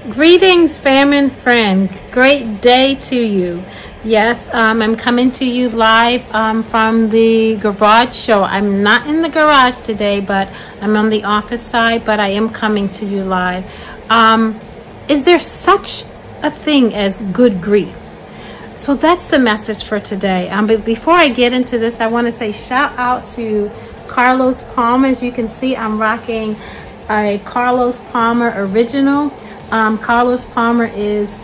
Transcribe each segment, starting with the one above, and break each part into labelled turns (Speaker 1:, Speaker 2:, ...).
Speaker 1: Greetings, fam and friend. Great day to you. Yes, I'm coming to you live from the garage show. I'm not in the garage today, but I'm on the office side, but I am coming to you live. Is there such a thing as good grief? So that's the message for today. But before I get into this, I want to say shout out to Carlos Palmer. As you can see, I'm rocking a Carlos Palmer original. Carlos Palmer is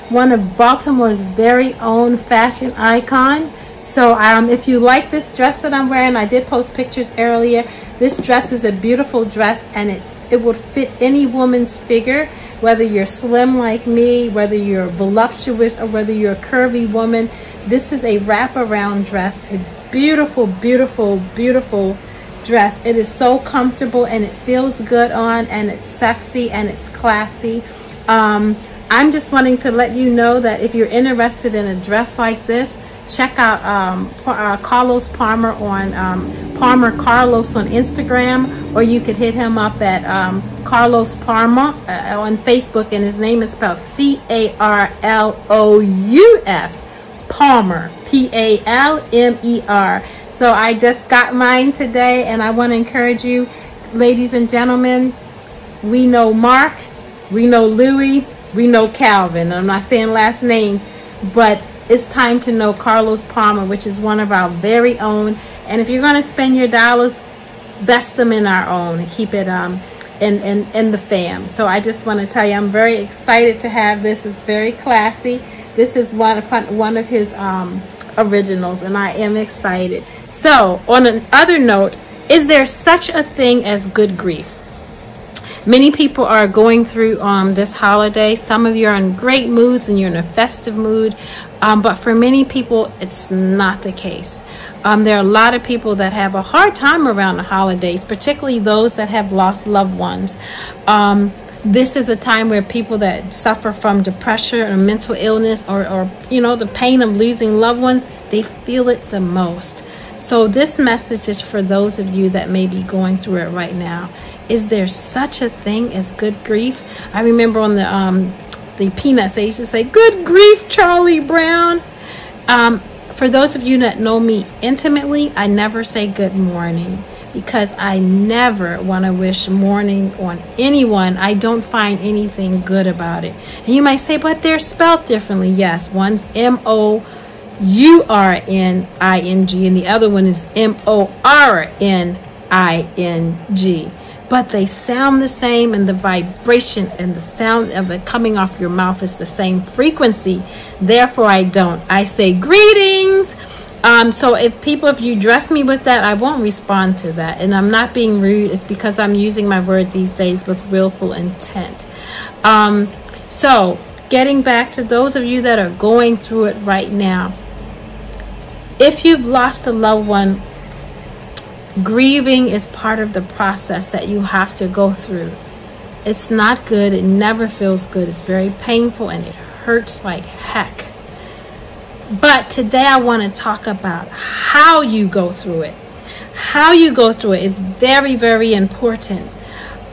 Speaker 1: one of Baltimore's very own fashion icon. So if you like this dress that I'm wearing, I did post pictures earlier. This dress is a beautiful dress, and it would fit any woman's figure, whether you're slim like me, whether you're voluptuous, or whether you're a curvy woman. This is a wraparound dress, a beautiful, beautiful, beautiful dress. It is so comfortable, and it feels good on, and it's sexy, and it's classy. I'm just wanting to let you know that if you're interested in a dress like this, check out Carlos Palmer on Palmer Carlos on Instagram, or you could hit him up at Carlos Palmer on Facebook, and his name is spelled C-A-R-L-O-U-S, Palmer, P-A-L-M-E-R. So I just got mine today, and I want to encourage you, ladies and gentlemen. We know Mark, we know Louis, we know Calvin. I'm not saying last names, but it's time to know Carlos Palmer, which is one of our very own. And if you're going to spend your dollars, invest them in our own and keep it in the fam. So I just want to tell you, I'm very excited to have this. It's very classy. This is one of his originals, and I am excited. So on another note, is there such a thing as good grief? Many people are going through this holiday. Some of you are in great moods and you're in a festive mood, but for many people it's not the case. There are a lot of people that have a hard time around the holidays, particularly those that have lost loved ones. This is a time where people that suffer from depression or mental illness, or the pain of losing loved ones, they feel it the most. So this message is for those of you that may be going through it right now. Is there such a thing as good grief? I remember on the Peanuts, they used to say, "Good grief, Charlie Brown." For those of you that know me intimately, I never say good morning, because I never want to wish morning on anyone. I don't find anything good about it. And you might say, but they're spelled differently. Yes, one's M-O-U-R-N-I-N-G and the other one is M-O-R-N-I-N-G. But they sound the same, and the vibration and the sound of it coming off your mouth is the same frequency. Therefore, I say greetings. So if you dress me with that, I won't respond to that. And I'm not being rude. It's because I'm using my word these days with willful intent. So getting back to those of you that are going through it right now. If you've lost a loved one, grieving is part of the process that you have to go through. It's not good. It never feels good. It's very painful, and it hurts like heck. But today I want to talk about how you go through it. How you go through it is very, very important.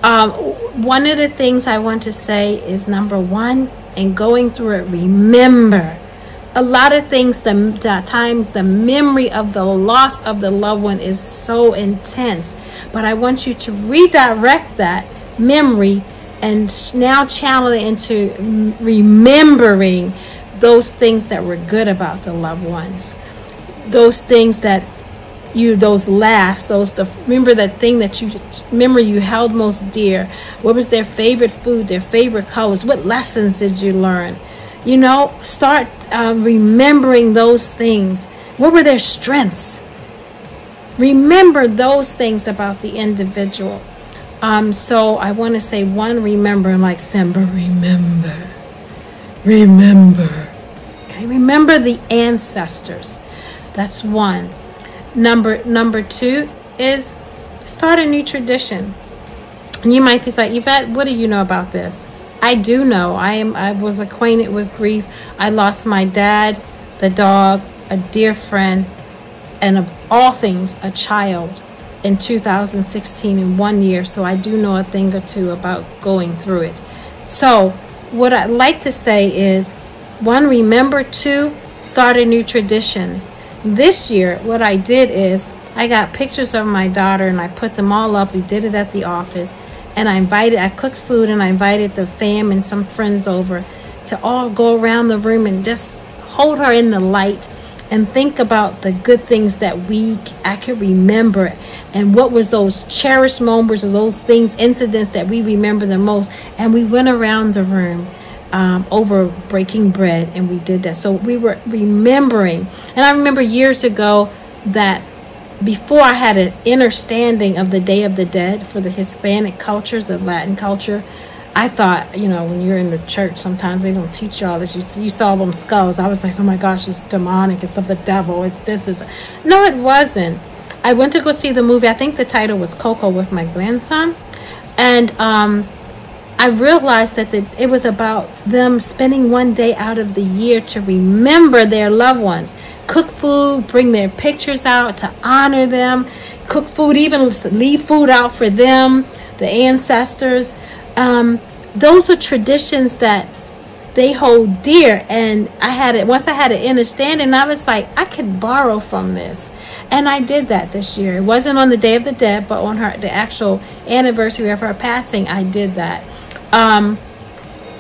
Speaker 1: One of the things I want to say is, number one, in going through it, remember. A lot of things, times the memory of the loss of the loved one is so intense. But I want you to redirect that memory and now channel it into remembering those things that were good about the loved ones, those things that those laughs, remember that thing that you held most dear. What was their favorite food, their favorite colors? What lessons did you learn? Start remembering those things. What were their strengths? Remember those things about the individual. So I want to say, one, remember, like Simba, remember. Okay, remember the ancestors. That's one. Number two is start a new tradition. And you might be like, Yvette, what do you know about this? I do know. I was acquainted with grief. I lost my dad, the dog, a dear friend, and of all things, a child in 2016 in 1 year. So I do know a thing or two about going through it. So what I'd like to say is, one, remember. Two, start a new tradition. This year, what I did is I got pictures of my daughter and I put them all up. We did it at the office, and I cooked food and I invited the fam and some friends over to all go around the room and just hold her in the light and think about the good things that I can remember, and what was those cherished moments or those things, incidents that we remember the most. And we went around the room over breaking bread, and we did that. So we were remembering. And I remember years ago that before I had an understanding of the Day of the Dead for the Hispanic cultures, the Latin culture, I thought, when you're in the church, sometimes they don't teach you all this. You saw them skulls. I was like, oh my gosh, it's demonic. It's of the devil. No, it wasn't. I went to go see the movie. I think the title was Coco with my grandson. And I realized that it was about them spending one day out of the year to remember their loved ones. Cook food, bring their pictures out to honor them. Cook food, even leave food out for them, the ancestors. Those are traditions that they hold dear. And once I had an understanding, I was like, I could borrow from this. And I did that this year. It wasn't on the Day of the Dead, but on the actual anniversary of her passing, I did that.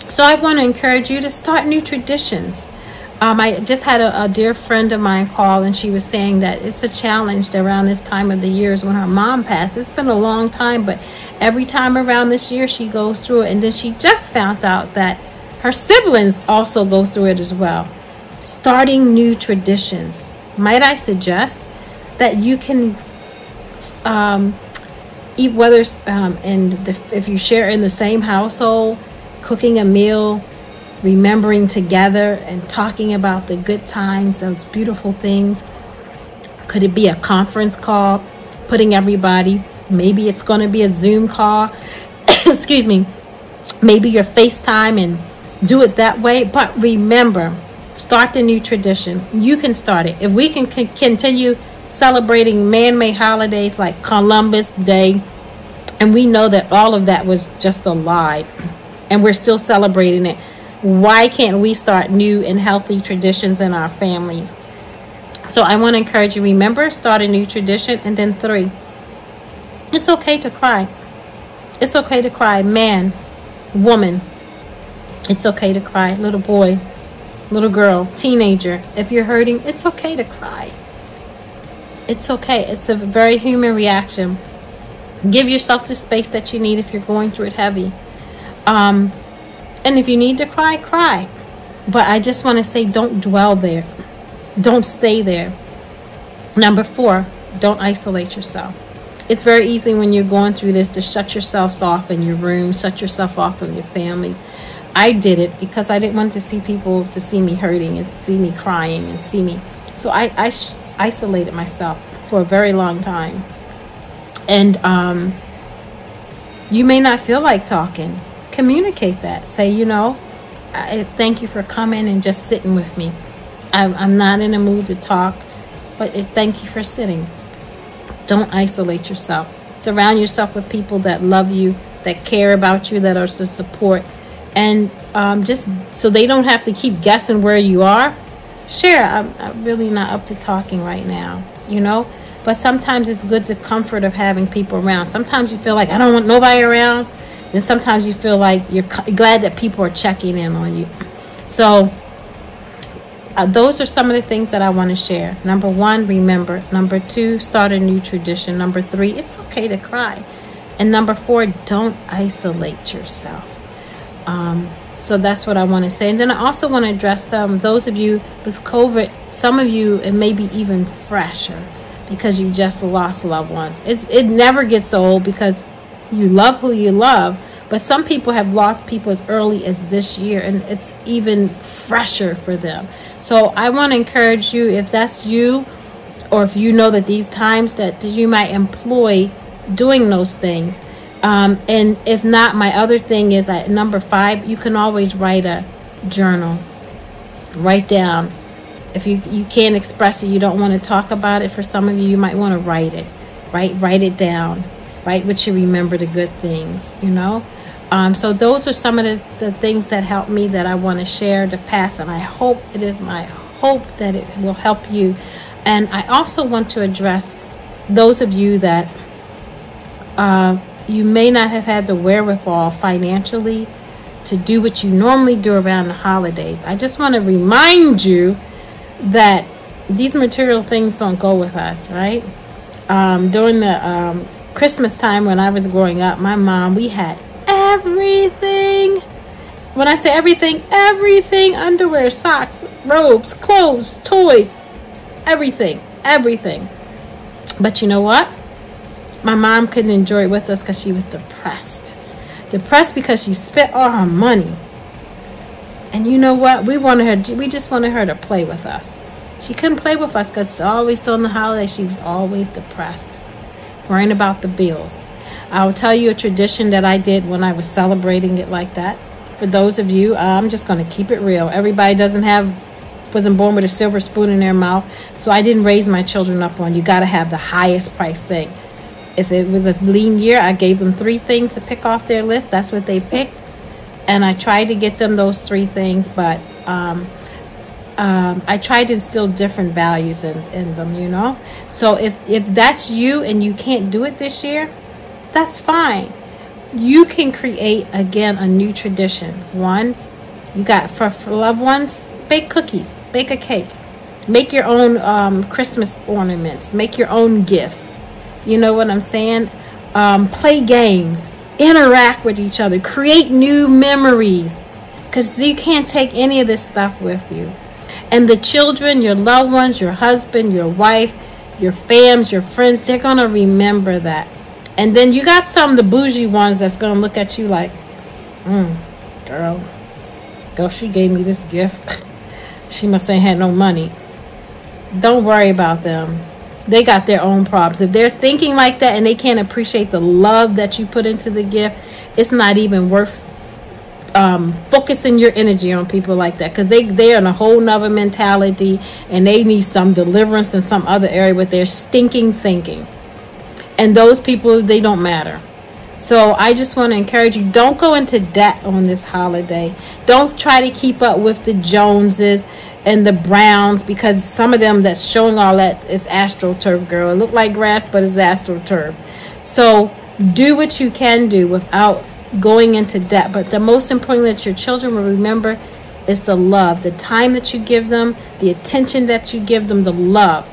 Speaker 1: So I want to encourage you to start new traditions. I just had a dear friend of mine call, and she was saying that it's a challenge around this time of the year is when her mom passed. It's been a long time, but every time around this year she goes through it. And then she just found out that her siblings also go through it as well. Starting new traditions. Might I suggest that you can eat, whether if you share in the same household, cooking a meal, remembering together and talking about the good times, those beautiful things. Could it be a conference call, putting everybody, maybe it's going to be a Zoom call, excuse me, maybe your FaceTime, and do it that way. But remember, start the new tradition. You can start it. If we can continue celebrating man-made holidays like Columbus Day, and we know that all of that was just a lie, and we're still celebrating it, why can't we start new and healthy traditions in our families? So I want to encourage you, remember, start a new tradition. And then 3, it's okay to cry. It's okay to cry. Man, woman, it's okay to cry. Little boy, little girl, teenager, if you're hurting, it's okay to cry. It's okay. It's a very human reaction. Give yourself the space that you need if you're going through it heavy. And if you need to cry, cry. But I just want to say, don't dwell there. Don't stay there. Number 4, don't isolate yourself. It's very easy when you're going through this to shut yourselves off in your room, shut yourself off from your families. I did it because I didn't want to see people to see me hurting and see me crying and see me. So I isolated myself for a very long time. And you may not feel like talking. Communicate that. Say, I thank you for coming and just sitting with me. I'm not in a mood to talk, but thank you for sitting. Don't isolate yourself. Surround yourself with people that love you, that care about you, that are to support. And just so they don't have to keep guessing where you are, share. I'm really not up to talking right now, But sometimes it's good, the comfort of having people around. Sometimes you feel like, I don't want nobody around. And sometimes you feel like you're glad that people are checking in on you. So those are some of the things that I want to share. Number 1, remember. Number 2, start a new tradition. Number 3, it's okay to cry. And number 4, don't isolate yourself. So that's what I want to say. And then I also want to address those of you with COVID. Some of you, it may be even fresher because you just lost loved ones. It never gets old because you love who you love, but some people have lost people as early as this year, and it's even fresher for them. So I want to encourage you, if that's you, or if you know that these times that you might employ doing those things. And if not, my other thing is at number 5, you can always write a journal. Write down. If you can't express it, you don't want to talk about it, for some of you, you might want to write it. Write it down. Write what you remember, the good things, So those are some of the things that helped me that I want to share to pass, and I hope it is my hope that it will help you. And I also want to address those of you that you may not have had the wherewithal financially to do what you normally do around the holidays. I just want to remind you that these material things don't go with us, right? During the Christmas time when I was growing up, my mom, we had everything. When I say everything, everything: underwear, socks, robes, clothes, toys, everything. But you know what? My mom couldn't enjoy it with us because she was depressed because she spent all her money. And you know what? We just wanted her to play with us. She couldn't play with us because always during the holidays she was always depressed, worrying about the bills. I'll tell you a tradition that I did when I was celebrating it like that. For those of you, I'm just going to keep it real. Everybody wasn't born with a silver spoon in their mouth, so I didn't raise my children up on you got to have the highest price thing. If it was a lean year, I gave them 3 things to pick off their list. That's what they picked, and I tried to get them those 3 things, but I tried to instill different values in them, you know. So if that's you and you can't do it this year, that's fine. You can create again a new tradition. One, you got for loved ones, bake cookies, bake a cake, make your own Christmas ornaments, make your own gifts. You know what I'm saying? Play games, interact with each other, create new memories, because you can't take any of this stuff with you. And the children, your loved ones, your husband, your wife, your fams, your friends, they're going to remember that. And then you got some of the bougie ones that's going to look at you like, girl, she gave me this gift. She must ain't had no money. Don't worry about them. They got their own problems. If they're thinking like that and they can't appreciate the love that you put into the gift, it's not even worth focusing your energy on people like that, because they're in a whole nother mentality and they need some deliverance in some other area with their stinking thinking. And those people, they don't matter. So I just want to encourage you, don't go into debt on this holiday. Don't try to keep up with the Joneses and the Browns, because some of them that's showing all that is AstroTurf, girl. It look like grass, but it's AstroTurf. So do what you can do without going into debt. But the most important that your children will remember is the love, the time that you give them, the attention that you give them, the love.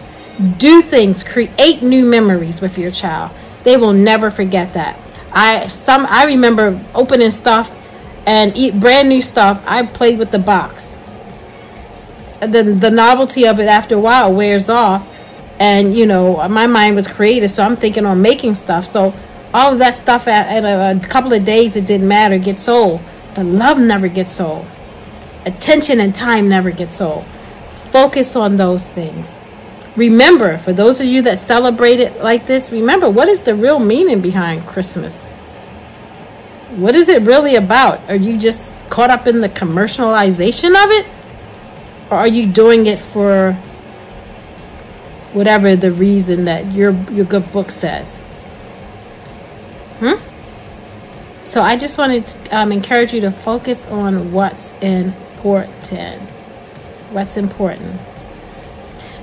Speaker 1: Do things, create new memories with your child. They will never forget that. I remember opening stuff and eat brand new stuff. I played with the box. The novelty of it after a while wears off, and you know, my mind was creative, so I'm thinking on making stuff. So all of that stuff at a couple of days, it didn't matter, gets old. But love never gets old. Attention and time never gets old. Focus on those things. Remember, for those of you that celebrate it like this, remember, what is the real meaning behind Christmas? What is it really about? Are you just caught up in the commercialization of it? Or are you doing it for whatever the reason that your good book says? So I just wanted to encourage you to focus on what's important. What's important.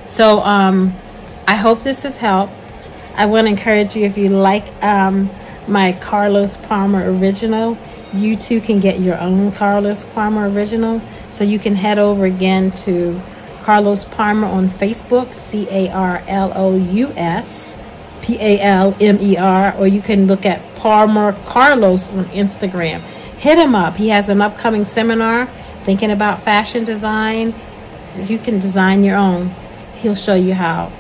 Speaker 1: So I hope this has helped. I want to encourage you, if you like my Carlos Palmer original, you too can get your own Carlos Palmer original. So you can head over again to Carlos Palmer on Facebook, CarlousPalmer, or you can look at Palmer Carlos on Instagram. Hit him up. He has an upcoming seminar thinking about fashion design. You can design your own. He'll show you how.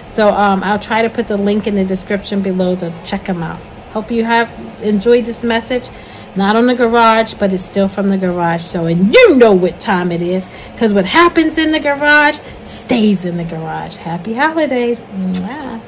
Speaker 1: So I'll try to put the link in the description below to check him out. Hope you have enjoyed this message. Not on the garage, but it's still from the garage. So, and you know what time it is, because what happens in the garage stays in the garage. Happy holidays. Mwah.